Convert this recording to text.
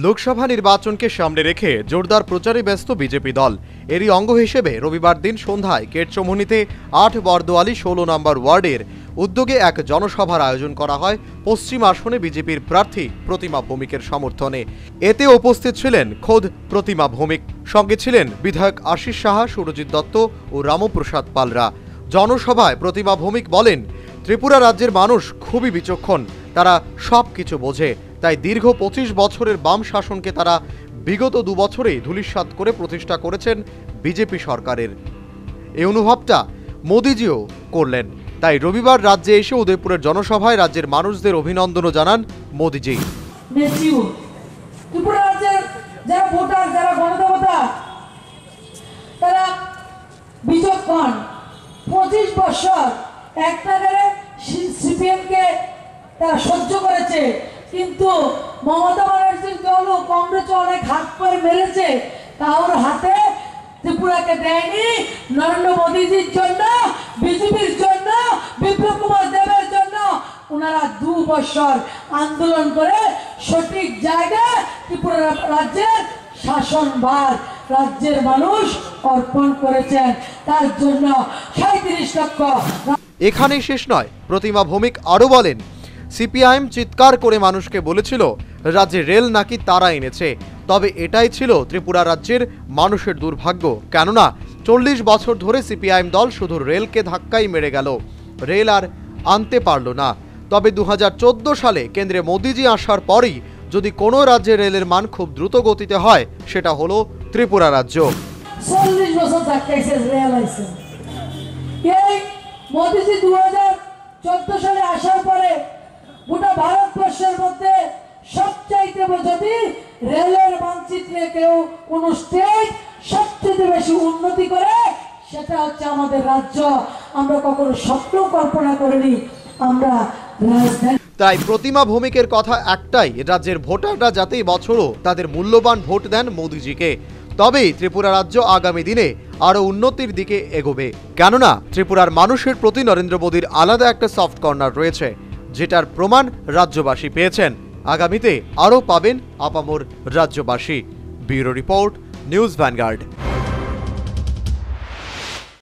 লোকসভা নির্বাচনকে সামনে রেখে জোরদার প্রচারে ব্যস্ত বিজেপি দল। এরই অঙ্গ হিসেবে রবিবার দিন সন্ধ্যায় কেটচৌমুহনীতে ৮ বরদোয়ালি ১৬ নম্বর ওয়ার্ডের উদ্যোগে এক জনসভার আয়োজন করা হয় পশ্চিম আসনে বিজেপির প্রার্থী প্রতিমা ভৌমিকের সমর্থনে। এতে উপস্থিত ছিলেন খোদ প্রতিমা ভৌমিক, সঙ্গে ছিলেন বিধায়ক আশিস সাহা, সুরজিৎ দত্ত ও রামপ্রসাদ পালরা। জনসভায় প্রতিমা ভৌমিক বলেন, ত্রিপুরা রাজ্যের মানুষ খুবই বিচক্ষণ, তারা সব কিছু বোঝে। তাই দীর্ঘ ২৫ বছরের বাম শাসনকে তারা বিগত ২ বছরেই ধূলিসাৎ করে প্রতিষ্ঠা করেছেন বিজেপি সরকারের। এই অনুভবটা মোদিজিও করলেন। তাই রবিবার রাজ্যে এসে উদয়পুরের জনসভায় রাজ্যের মানুষদের অভিনন্দনও জানান মোদিজি। ত্রিপুরা রাজ্যের যারা ভোটার, যারা গণদেবতা, তারা বিচক্ষণ। ২৫ বছর একটা সিপিএমকে তারা সহ্য করেছে, কিন্তু মমতা ব্যানার্জির দল ও কংগ্রেস অনেক হাত পা মেরেছে, কারোর হাতে ত্রিপুরাকে দেয়নি। নরেন্দ্র মোদীজির জন্য, বিজেপির জন্য, বিপ্লব কুমার দেবের জন্য ওনারা ২ বছর আন্দোলন করে সঠিক জায়গায় ত্রিপুরা রাজ্যের শাসনভার রাজ্যের মানুষ অর্পণ করেছেন। তার জন্য ৩৭ লক্ষ। এখানেই শেষ নয়, প্রতিমা ভৌমিক আরও বলেন, সিপিআইএম চিৎকার করে মানুষকে বলেছিল রাজ্যে রেল নাকি তারা এনেছে। তবে এটাই ছিল ত্রিপুরা রাজ্যের মানুষের দুর্ভাগ্য, কেননা ৪০ বছর ধরে সিপিআইএম দল শুধু রেলকে ধাক্কাই মেরে গেল, রেল আর আনতে পারল না। তবে ২০১৪ সালে কেন্দ্রে মোদিজি আসার পরই যদি কোনো রাজ্যে রেলের মান খুব দ্রুত গতিতে হয়, সেটা হলো ত্রিপুরা রাজ্য। ৪০ বছর ধাক্কাইছে রেল আইছে। এই মোদিজি ২০১৪ সালে আসার পরে গোটা ভারতবর্ষের মধ্যে সবচাইতে যদি রেলের মানচিত্রে কেউ কোন স্টেট সবচেয়ে বেশি উন্নতি করে, সেটা হচ্ছে আমাদের রাজ্য। আমরা কখনো স্বপ্ন কল্পনা করিনি আমরা রাজধানী। তাই প্রতিমা ভৌমিকের কথা একটাই, রাজ্যের ভোটাররা যাতেই বছরও তাদের মূল্যবান ভোট দেন মোদিজিকে, তবেই ত্রিপুরা রাজ্য আগামী দিনে আরও উন্নতির দিকে এগোবে। কেননা ত্রিপুরার মানুষের প্রতি নরেন্দ্র মোদীর আলাদা একটা সফট কর্নার রয়েছে, যেটার প্রমাণ রাজ্যবাসী পেয়েছেন। আগামীতে আরও পাবেন আপামর রাজ্যবাসী। Bureau report, News vanguard.